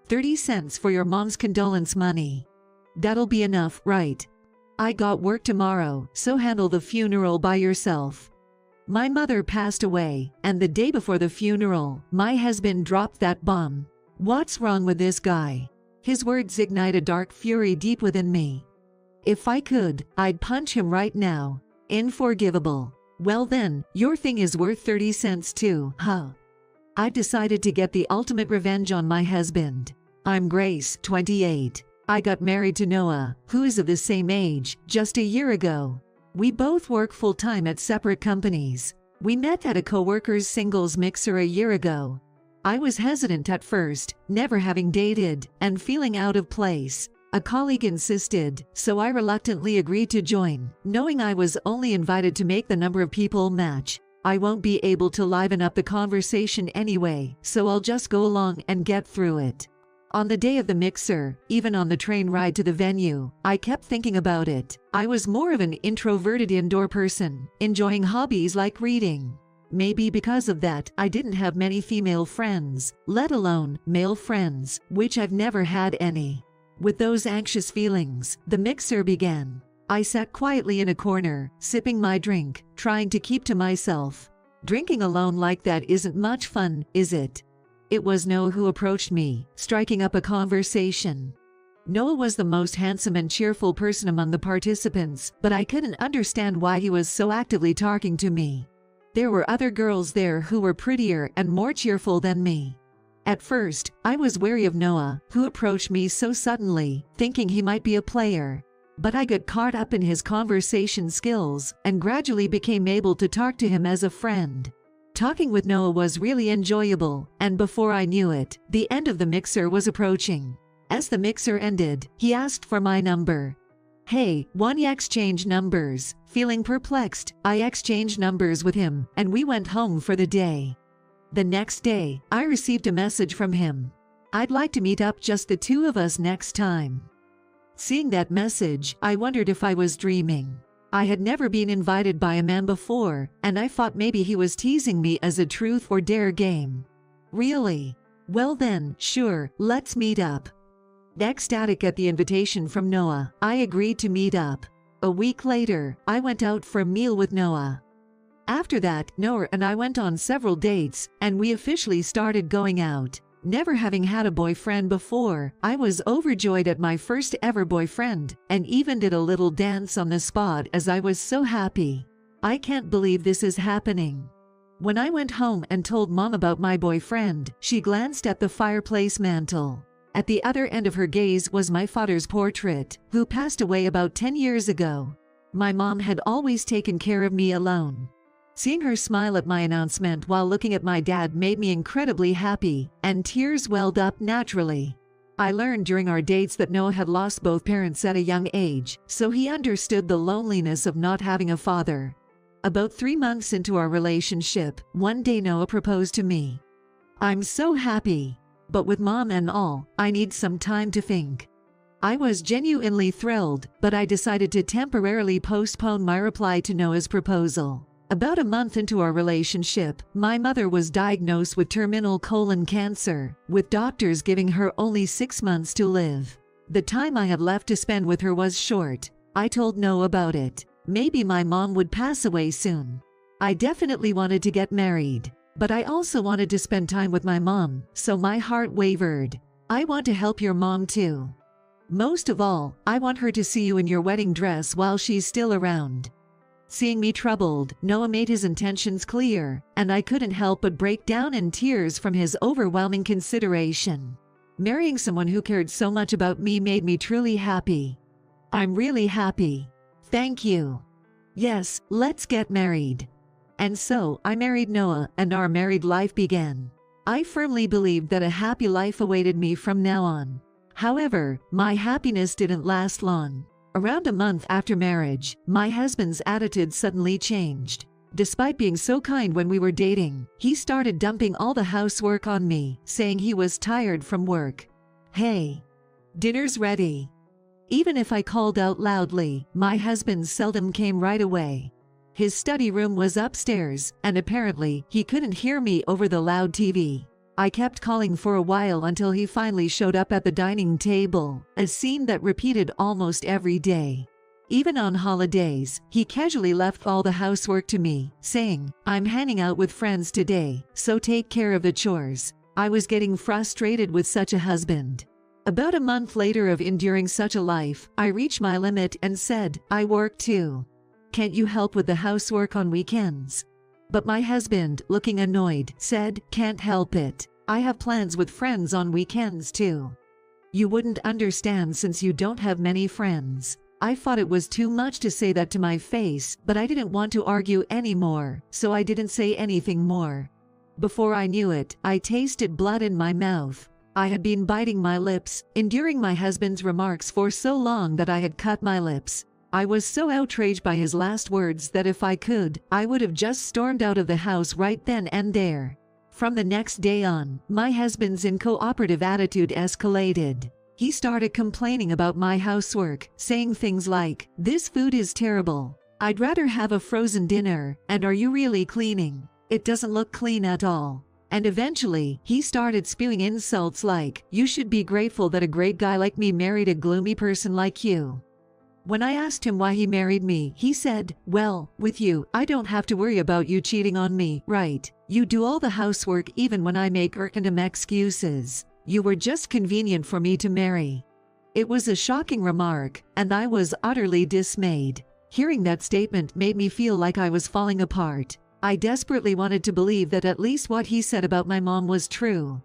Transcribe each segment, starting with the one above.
30 cents for your mom's condolence money. That'll be enough, right? I got work tomorrow, so handle the funeral by yourself. My mother passed away, and the day before the funeral, my husband dropped that bomb. What's wrong with this guy? His words ignite a dark fury deep within me. If I could, I'd punch him right now. Unforgivable. Well then, your thing is worth 30 cents too, huh? I've decided to get the ultimate revenge on my husband. I'm Grace, 28. I got married to Noah, who is of the same age, just a year ago. We both work full-time at separate companies. We met at a co-worker's singles mixer a year ago. I was hesitant at first, never having dated, and feeling out of place. A colleague insisted, so I reluctantly agreed to join, knowing I was only invited to make the number of people match. I won't be able to liven up the conversation anyway, so I'll just go along and get through it. On the day of the mixer, even on the train ride to the venue, I kept thinking about it. I was more of an introverted indoor person, enjoying hobbies like reading. Maybe because of that, I didn't have many female friends, let alone male friends, which I've never had any. With those anxious feelings, the mixer began. I sat quietly in a corner, sipping my drink, trying to keep to myself. Drinking alone like that isn't much fun, is it? It was Noah who approached me, striking up a conversation. Noah was the most handsome and cheerful person among the participants, but I couldn't understand why he was so actively talking to me. There were other girls there who were prettier and more cheerful than me. At first, I was wary of Noah, who approached me so suddenly, thinking he might be a player. But I got caught up in his conversation skills and gradually became able to talk to him as a friend. Talking with Noah was really enjoyable, and before I knew it, the end of the mixer was approaching. As the mixer ended, he asked for my number. Hey, wanna exchange numbers? Feeling perplexed, I exchanged numbers with him, and we went home for the day. The next day, I received a message from him. I'd like to meet up just the two of us next time. Seeing that message, I wondered if I was dreaming. I had never been invited by a man before, and I thought maybe he was teasing me as a truth or dare game. Really? Well then, sure, let's meet up. Ecstatic at the invitation from Noah, I agreed to meet up. A week later, I went out for a meal with Noah. After that, Noah and I went on several dates, and we officially started going out. Never having had a boyfriend before, I was overjoyed at my first ever boyfriend, and even did a little dance on the spot as I was so happy. I can't believe this is happening. When I went home and told Mom about my boyfriend, she glanced at the fireplace mantel. At the other end of her gaze was my father's portrait, who passed away about 10 years ago. My mom had always taken care of me alone. Seeing her smile at my announcement while looking at my dad made me incredibly happy, and tears welled up naturally. I learned during our dates that Noah had lost both parents at a young age, so he understood the loneliness of not having a father. About 3 months into our relationship, one day Noah proposed to me. I'm so happy. But with Mom and all, I need some time to think. I was genuinely thrilled, but I decided to temporarily postpone my reply to Noah's proposal. About a month into our relationship, my mother was diagnosed with terminal colon cancer, with doctors giving her only 6 months to live. The time I had left to spend with her was short. I told Noah about it. Maybe my mom would pass away soon. I definitely wanted to get married. But I also wanted to spend time with my mom, so my heart wavered. I want to help your mom too. Most of all, I want her to see you in your wedding dress while she's still around. Seeing me troubled, Noah made his intentions clear, and I couldn't help but break down in tears from his overwhelming consideration. Marrying someone who cared so much about me made me truly happy. I'm really happy. Thank you. Yes, let's get married. And so, I married Noah, and our married life began. I firmly believed that a happy life awaited me from now on. However, my happiness didn't last long. Around a month after marriage, my husband's attitude suddenly changed. Despite being so kind when we were dating, he started dumping all the housework on me, saying he was tired from work. Hey, dinner's ready. Even if I called out loudly, my husband seldom came right away. His study room was upstairs, and apparently, he couldn't hear me over the loud TV. I kept calling for a while until he finally showed up at the dining table, a scene that repeated almost every day. Even on holidays, he casually left all the housework to me, saying, "I'm hanging out with friends today, so take care of the chores." I was getting frustrated with such a husband. About a month later of enduring such a life, I reached my limit and said, "I work too. Can't you help with the housework on weekends?" But my husband, looking annoyed, said, "Can't help it. I have plans with friends on weekends too." "You wouldn't understand since you don't have many friends." I thought it was too much to say that to my face, but I didn't want to argue anymore, so I didn't say anything more. Before I knew it, I tasted blood in my mouth. I had been biting my lips, enduring my husband's remarks for so long that I had cut my lips. I was so outraged by his last words that if I could, I would have just stormed out of the house right then and there. From the next day on, my husband's uncooperative attitude escalated. He started complaining about my housework, saying things like, "This food is terrible. I'd rather have a frozen dinner, and are you really cleaning? It doesn't look clean at all." And eventually, he started spewing insults like, "You should be grateful that a great guy like me married a gloomy person like you." When I asked him why he married me, he said, "Well, with you, I don't have to worry about you cheating on me, right? You do all the housework even when I make random excuses. You were just convenient for me to marry." It was a shocking remark, and I was utterly dismayed. Hearing that statement made me feel like I was falling apart. I desperately wanted to believe that at least what he said about my mom was true.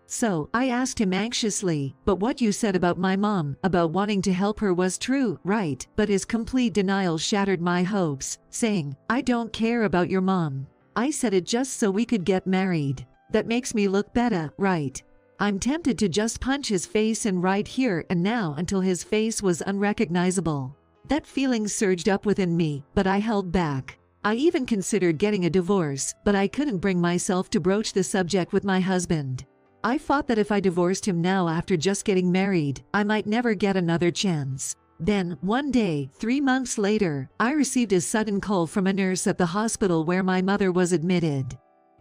So, I asked him anxiously, "But what you said about my mom, about wanting to help her was true, right?" But his complete denial shattered my hopes, saying, "I don't care about your mom. I said it just so we could get married. That makes me look better, right?" I'm tempted to just punch his face in right here and now until his face was unrecognizable. That feeling surged up within me, but I held back. I even considered getting a divorce, but I couldn't bring myself to broach the subject with my husband. I thought that if I divorced him now after just getting married, I might never get another chance. Then, one day, 3 months later, I received a sudden call from a nurse at the hospital where my mother was admitted.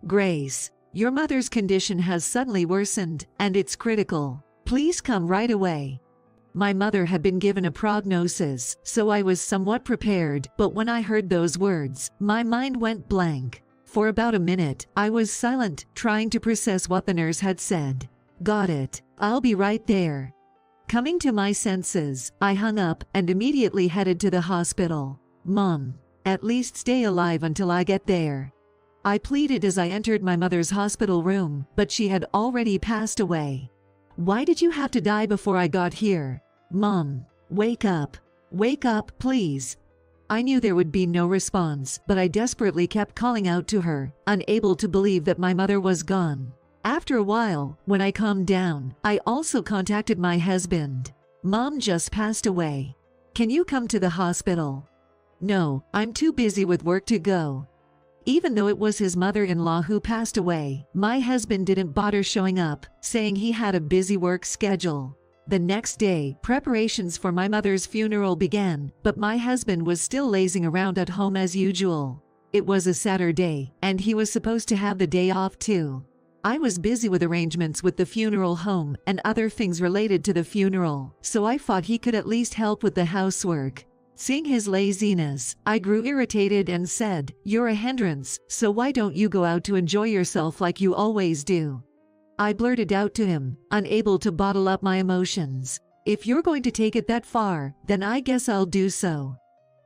"Grace, your mother's condition has suddenly worsened, and it's critical. Please come right away." My mother had been given a prognosis, so I was somewhat prepared, but when I heard those words, my mind went blank. For about a minute, I was silent, trying to process what the nurse had said. "Got it. I'll be right there." Coming to my senses, I hung up and immediately headed to the hospital. "Mom, at least stay alive until I get there," I pleaded as I entered my mother's hospital room, but she had already passed away. "Why did you have to die before I got here? Mom, wake up. Wake up, please." I knew there would be no response, but I desperately kept calling out to her, unable to believe that my mother was gone. After a while, when I calmed down, I also contacted my husband. "Mom just passed away. Can you come to the hospital?" "No, I'm too busy with work to go." Even though it was his mother-in-law who passed away, my husband didn't bother showing up, saying he had a busy work schedule. The next day, preparations for my mother's funeral began, but my husband was still lazing around at home as usual. It was a Saturday, and he was supposed to have the day off too. I was busy with arrangements with the funeral home and other things related to the funeral, so I thought he could at least help with the housework. Seeing his laziness, I grew irritated and said, "You're a hindrance, so why don't you go out to enjoy yourself like you always do?" I blurted out to him, unable to bottle up my emotions. "If you're going to take it that far, then I guess I'll do so."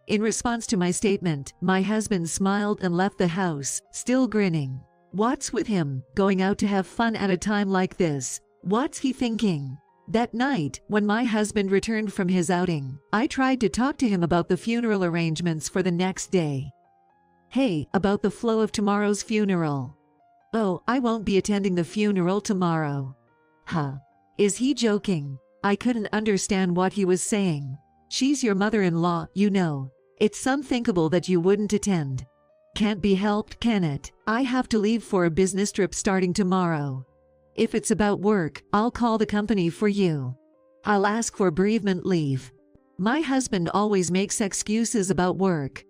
In response to my statement, my husband smiled and left the house, still grinning. What's with him, going out to have fun at a time like this? What's he thinking? That night, when my husband returned from his outing, I tried to talk to him about the funeral arrangements for the next day. "Hey, about the flow of tomorrow's funeral." "Oh, I won't be attending the funeral tomorrow." Huh. Is he joking? I couldn't understand what he was saying. She's your mother-in-law, you know. It's unthinkable that you wouldn't attend. Can't be helped, can it? I have to leave for a business trip starting tomorrow. If it's about work, I'll call the company for you. I'll ask for bereavement leave. My husband always makes excuses about work.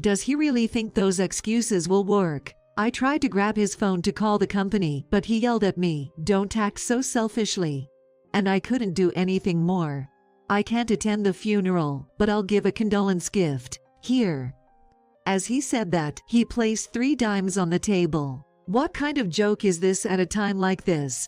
Does he really think those excuses will work? I tried to grab his phone to call the company, but he yelled at me, "Don't act so selfishly." And I couldn't do anything more. I can't attend the funeral, but I'll give a condolence gift. Here. As he said that, he placed 3 dimes on the table. What kind of joke is this at a time like this?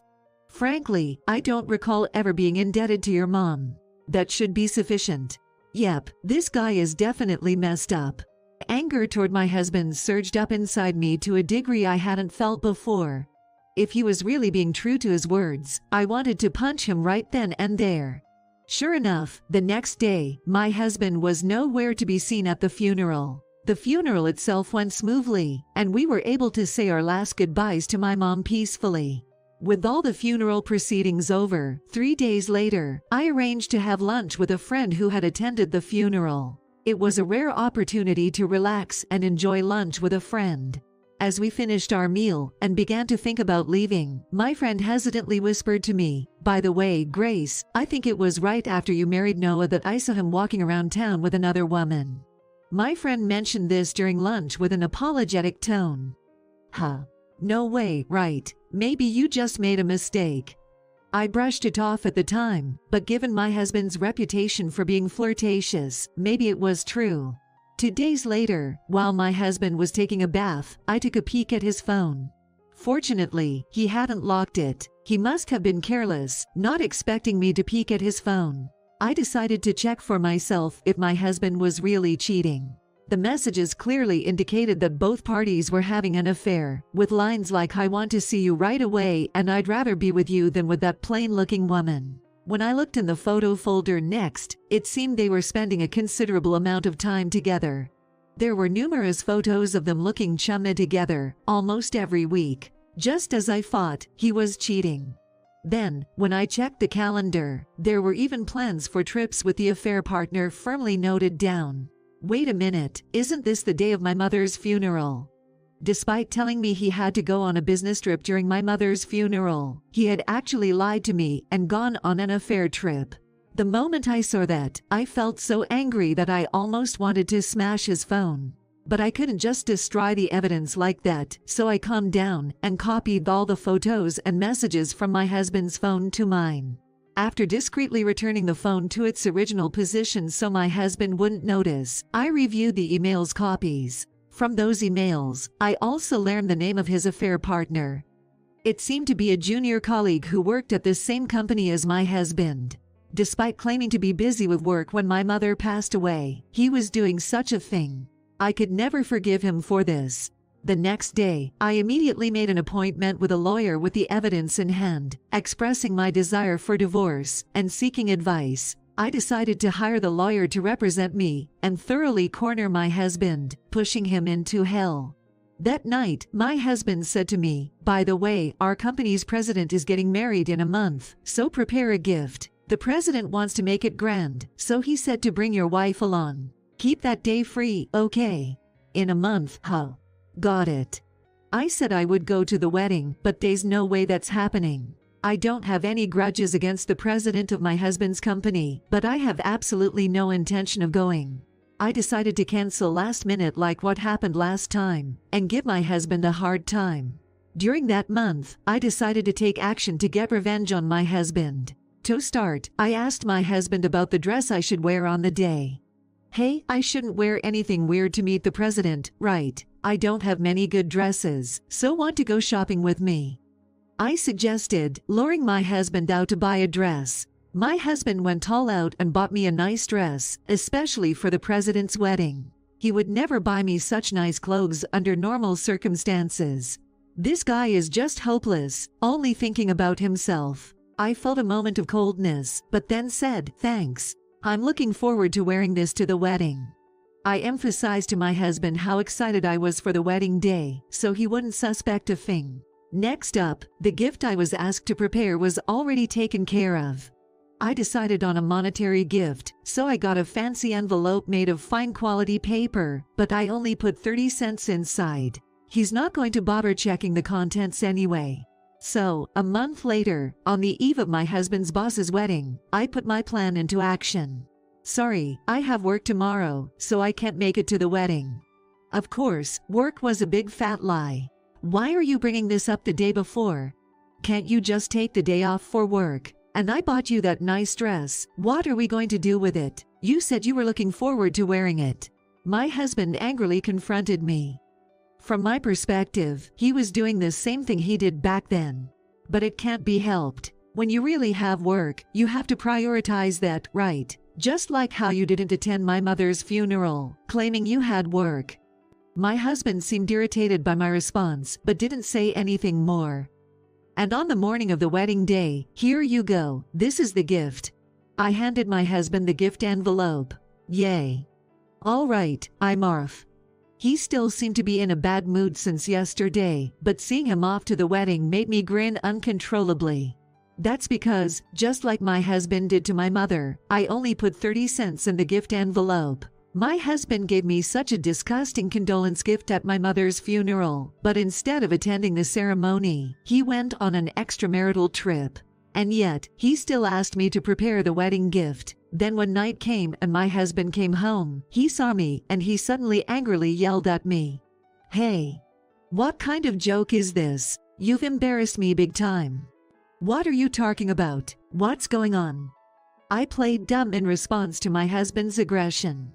Frankly, I don't recall ever being indebted to your mom. That should be sufficient. Yep, this guy is definitely messed up. Anger toward my husband surged up inside me to a degree I hadn't felt before. If he was really being true to his words, I wanted to punch him right then and there. Sure enough, the next day, my husband was nowhere to be seen at the funeral. The funeral itself went smoothly, and we were able to say our last goodbyes to my mom peacefully. With all the funeral proceedings over, 3 days later, I arranged to have lunch with a friend who had attended the funeral. It was a rare opportunity to relax and enjoy lunch with a friend. As we finished our meal and began to think about leaving, my friend hesitantly whispered to me, "By the way, Grace, I think it was right after you married Noah that I saw him walking around town with another woman." My friend mentioned this during lunch with an apologetic tone. Huh. No way, right? Maybe you just made a mistake. I brushed it off at the time, but given my husband's reputation for being flirtatious, maybe it was true. 2 days later, while my husband was taking a bath, I took a peek at his phone. Fortunately, he hadn't locked it. He must have been careless, not expecting me to peek at his phone. I decided to check for myself if my husband was really cheating. The messages clearly indicated that both parties were having an affair, with lines like "I want to see you right away" and "I'd rather be with you than with that plain-looking woman." When I looked in the photo folder next, it seemed they were spending a considerable amount of time together. There were numerous photos of them looking chummy together, almost every week. Just as I thought, he was cheating. Then, when I checked the calendar, there were even plans for trips with the affair partner firmly noted down. Wait a minute, isn't this the day of my mother's funeral? Despite telling me he had to go on a business trip during my mother's funeral, he had actually lied to me and gone on an affair trip. The moment I saw that, I felt so angry that I almost wanted to smash his phone. But I couldn't just destroy the evidence like that, so I calmed down and copied all the photos and messages from my husband's phone to mine. After discreetly returning the phone to its original position so my husband wouldn't notice, I reviewed the email's copies. From those emails, I also learned the name of his affair partner. It seemed to be a junior colleague who worked at the same company as my husband. Despite claiming to be busy with work when my mother passed away, he was doing such a thing. I could never forgive him for this. The next day, I immediately made an appointment with a lawyer with the evidence in hand, expressing my desire for divorce and seeking advice. I decided to hire the lawyer to represent me and thoroughly corner my husband, pushing him into hell. That night, my husband said to me, "By the way, our company's president is getting married in a month, so prepare a gift. The president wants to make it grand, so he said to bring your wife along. Keep that day free, okay?" In a month, huh? Got it. I said I would go to the wedding, but there's no way that's happening. I don't have any grudges against the president of my husband's company, but I have absolutely no intention of going. I decided to cancel last minute like what happened last time, and give my husband a hard time. During that month, I decided to take action to get revenge on my husband. To start, I asked my husband about the dress I should wear on the day. Hey, I shouldn't wear anything weird to meet the president, right? I don't have many good dresses, so want to go shopping with me? I suggested, luring my husband out to buy a dress. My husband went all out and bought me a nice dress, especially for the president's wedding. He would never buy me such nice clothes under normal circumstances. This guy is just hopeless, only thinking about himself. I felt a moment of coldness, but then said, "Thanks. I'm looking forward to wearing this to the wedding." I emphasized to my husband how excited I was for the wedding day, so he wouldn't suspect a thing. Next up, the gift I was asked to prepare was already taken care of. I decided on a monetary gift, so I got a fancy envelope made of fine quality paper, but I only put 30 cents inside. He's not going to bother checking the contents anyway. So, a month later, on the eve of my husband's boss's wedding, I put my plan into action. "Sorry, I have work tomorrow, so I can't make it to the wedding." Of course, work was a big fat lie. Why are you bringing this up the day before? Can't you just take the day off for work? And I bought you that nice dress. What are we going to do with it? You said you were looking forward to wearing it." My husband angrily confronted me. From my perspective, he was doing the same thing he did back then. But it can't be helped. When you really have work, you have to prioritize that, right? Just like how you didn't attend my mother's funeral, claiming you had work. My husband seemed irritated by my response, but didn't say anything more. And on the morning of the wedding day, "Here you go, this is the gift." I handed my husband the gift envelope. Yay. All right, I'm off. He still seemed to be in a bad mood since yesterday, but seeing him off to the wedding made me grin uncontrollably. That's because, just like my husband did to my mother, I only put 30 cents in the gift envelope. My husband gave me such a disgusting condolence gift at my mother's funeral, but instead of attending the ceremony, he went on an extramarital trip. And yet, he still asked me to prepare the wedding gift. Then when night came and my husband came home, he saw me and he suddenly angrily yelled at me. "Hey! What kind of joke is this? You've embarrassed me big time. What are you talking about? What's going on?" I played dumb in response to my husband's aggression.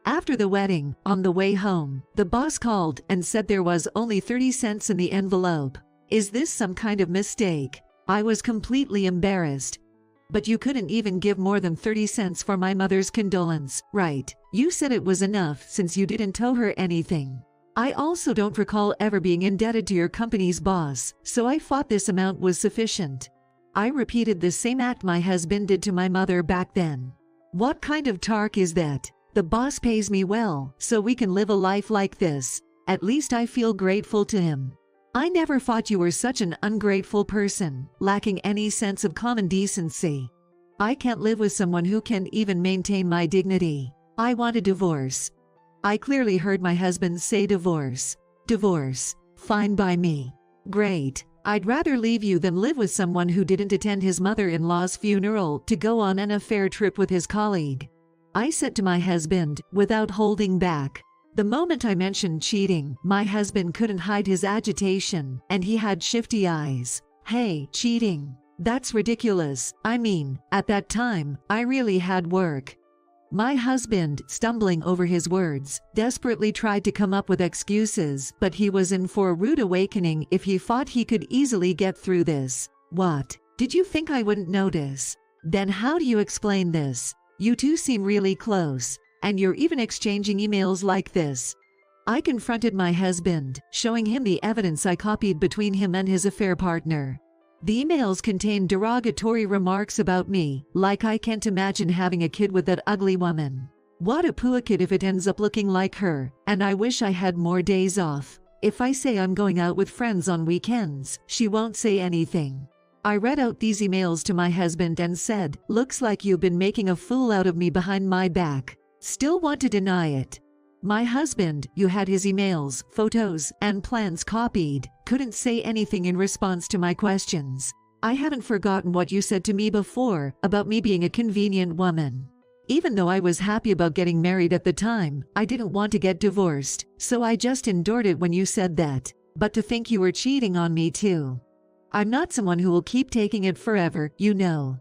After the wedding, on the way home, the boss called and said there was only 30 cents in the envelope. Is this some kind of mistake? I was completely embarrassed. "But you couldn't even give more than 30 cents for my mother's condolence, right? You said it was enough since you didn't owe her anything." I also don't recall ever being indebted to your company's boss, so I thought this amount was sufficient. I repeated the same act my husband did to my mother back then. What kind of talk is that? The boss pays me well, so we can live a life like this. At least I feel grateful to him. I never thought you were such an ungrateful person, lacking any sense of common decency. I can't live with someone who can't even maintain my dignity. I want a divorce. I clearly heard my husband say divorce. Divorce. Fine by me. Great. I'd rather leave you than live with someone who didn't attend his mother-in-law's funeral to go on an affair trip with his colleague. I said to my husband, without holding back. The moment I mentioned cheating, my husband couldn't hide his agitation, and he had shifty eyes. "Hey, cheating? That's ridiculous. I mean, at that time, I really had work." My husband, stumbling over his words, desperately tried to come up with excuses, but he was in for a rude awakening if he thought he could easily get through this. "What? Did you think I wouldn't notice? Then how do you explain this? You two seem really close. And you're even exchanging emails like this." I confronted my husband, showing him the evidence I copied between him and his affair partner. The emails contained derogatory remarks about me, like I can't imagine having a kid with that ugly woman. What a pooh kid if it ends up looking like her, and I wish I had more days off. If I say I'm going out with friends on weekends, she won't say anything. I read out these emails to my husband and said, "Looks like you've been making a fool out of me behind my back." Still want to deny it. My husband, who had his emails, photos, and plans copied, couldn't say anything in response to my questions. "I haven't forgotten what you said to me before about me being a convenient woman. Even though I was happy about getting married at the time, I didn't want to get divorced, so I just endured it when you said that. But to think you were cheating on me too. I'm not someone who will keep taking it forever, you know."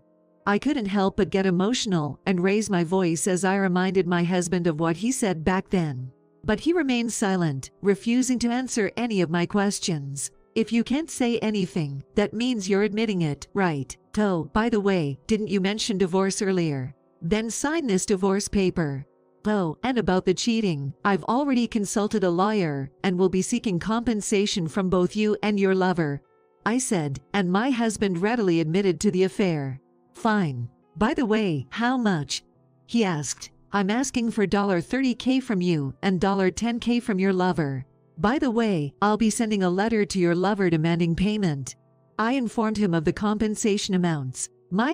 I couldn't help but get emotional and raise my voice as I reminded my husband of what he said back then. But he remained silent, refusing to answer any of my questions. "If you can't say anything, that means you're admitting it, right? Oh, by the way, didn't you mention divorce earlier? Then sign this divorce paper. Oh, and about the cheating, I've already consulted a lawyer and will be seeking compensation from both you and your lover," I said, and my husband readily admitted to the affair. "Fine. By the way, how much?" he asked. "I'm asking for $30K from you and $10K from your lover. By the way, I'll be sending a letter to your lover demanding payment." I informed him of the compensation amounts. My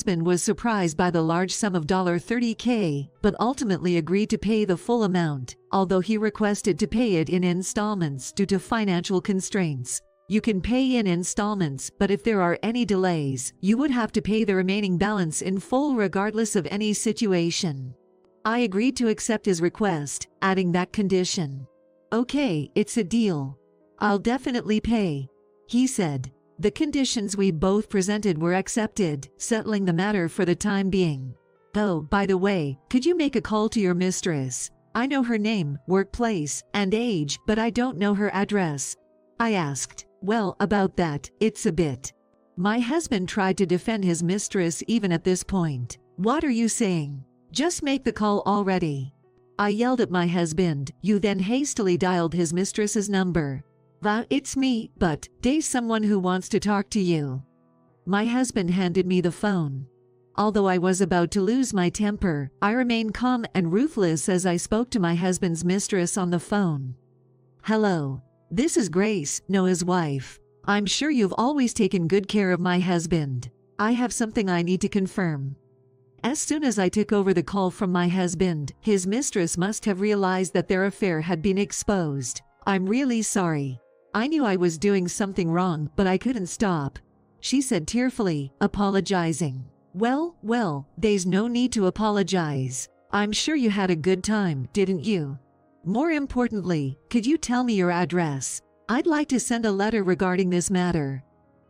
husband was surprised by the large sum of $30K, but ultimately agreed to pay the full amount, although he requested to pay it in installments due to financial constraints. You can pay in installments, but if there are any delays, you would have to pay the remaining balance in full regardless of any situation. I agreed to accept his request, adding that condition. "Okay, it's a deal. I'll definitely pay," he said. The conditions we both presented were accepted, settling the matter for the time being. "Oh, by the way, could you make a call to your mistress? I know her name, workplace, and age, but I don't know her address," I asked. "Well, about that, it's a bit." My husband tried to defend his mistress even at this point. "What are you saying? Just make the call already." I yelled at my husband, who then hastily dialed his mistress's number. "It's me, but there's someone who wants to talk to you." My husband handed me the phone. Although I was about to lose my temper, I remained calm and ruthless as I spoke to my husband's mistress on the phone. "Hello. This is Grace, Noah's wife. I'm sure you've always taken good care of my husband. I have something I need to confirm." As soon as I took over the call from my husband, his mistress must have realized that their affair had been exposed. "I'm really sorry. I knew I was doing something wrong, but I couldn't stop," she said tearfully, apologizing. Well, there's no need to apologize. I'm sure you had a good time, didn't you? More importantly, could you tell me your address? I'd like to send a letter regarding this matter."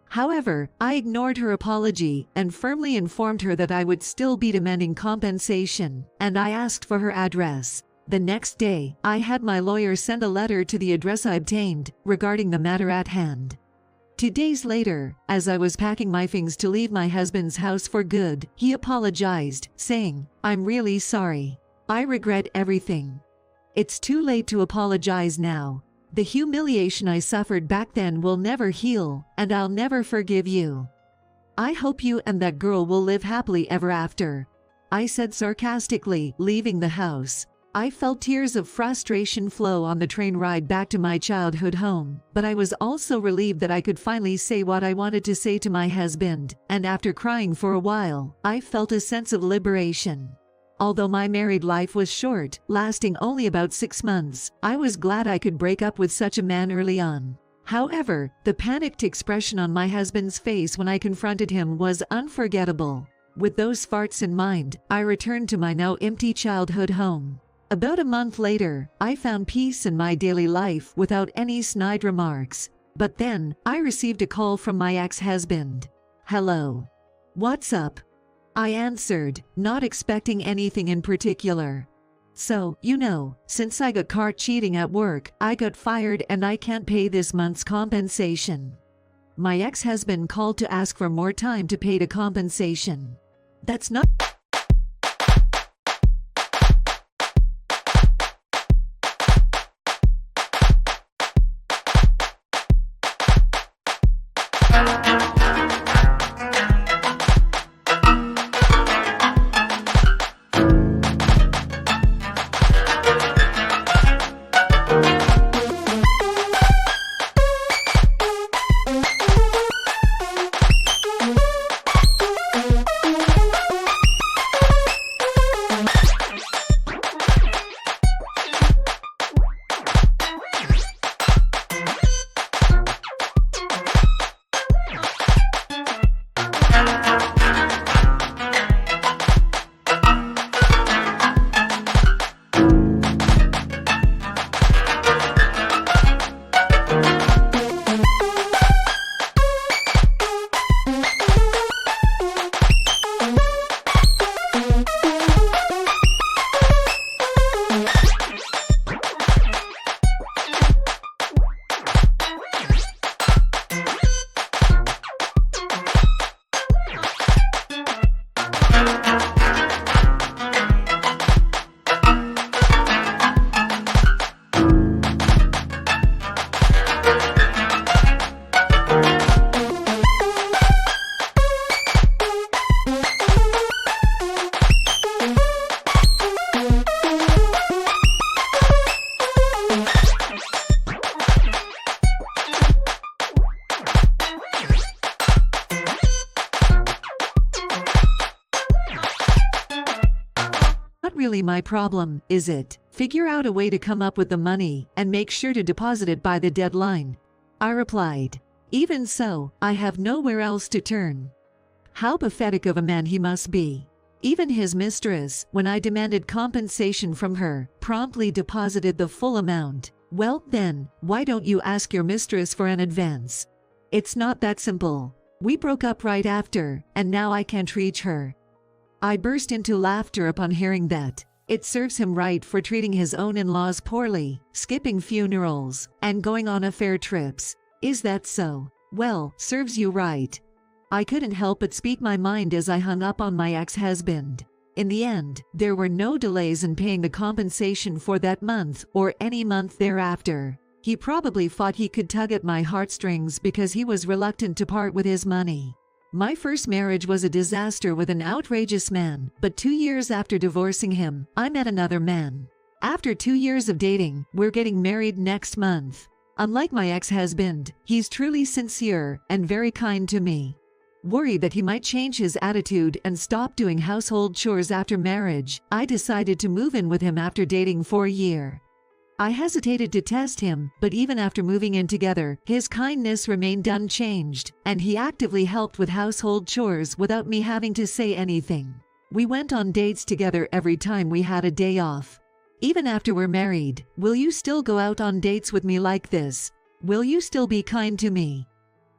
However, I ignored her apology and firmly informed her that I would still be demanding compensation, and I asked for her address. The next day, I had my lawyer send a letter to the address I obtained regarding the matter at hand. 2 days later, as I was packing my things to leave my husband's house for good, he apologized, saying, "I'm really sorry. I regret everything. It's too late to apologize now. The humiliation I suffered back then will never heal, and I'll never forgive you. I hope you and that girl will live happily ever after," I said sarcastically, leaving the house. I felt tears of frustration flow on the train ride back to my childhood home, but I was also relieved that I could finally say what I wanted to say to my husband, and after crying for a while, I felt a sense of liberation. Although my married life was short, lasting only about 6 months, I was glad I could break up with such a man early on. However, the panicked expression on my husband's face when I confronted him was unforgettable. With those farts in mind, I returned to my now empty childhood home. About a month later, I found peace in my daily life without any snide remarks. But then, I received a call from my ex-husband. "Hello. What's up?" I answered, not expecting anything in particular. "So, since I got caught cheating at work, I got fired and I can't pay this month's compensation." My ex-husband called to ask for more time to pay the compensation. That's not really my problem, is it? Figure out a way to come up with the money and make sure to deposit it by the deadline. I replied. Even so, I have nowhere else to turn. How pathetic of a man he must be. Even his mistress, when I demanded compensation from her, promptly deposited the full amount. Well, then, why don't you ask your mistress for an advance? It's not that simple. We broke up right after, and now I can't reach her. I burst into laughter upon hearing that. It serves him right for treating his own in-laws poorly, skipping funerals, and going on affair trips. Is that so? Well, serves you right. I couldn't help but speak my mind as I hung up on my ex-husband. In the end, there were no delays in paying the compensation for that month or any month thereafter. He probably thought he could tug at my heartstrings because he was reluctant to part with his money. My first marriage was a disaster with an outrageous man, but 2 years after divorcing him, I met another man. After 2 years of dating, we're getting married next month. Unlike my ex-husband, he's truly sincere and very kind to me. Worried that he might change his attitude and stop doing household chores after marriage, I decided to move in with him after dating for a year. I hesitated to test him, but even after moving in together, his kindness remained unchanged, and he actively helped with household chores without me having to say anything. We went on dates together every time we had a day off. Even after we're married, will you still go out on dates with me like this? Will you still be kind to me?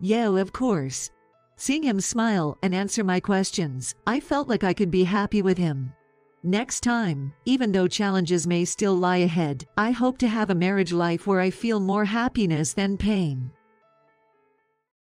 Yeah, of course. Seeing him smile and answer my questions, I felt like I could be happy with him. Next time, even though challenges may still lie ahead, I hope to have a marriage life where I feel more happiness than pain.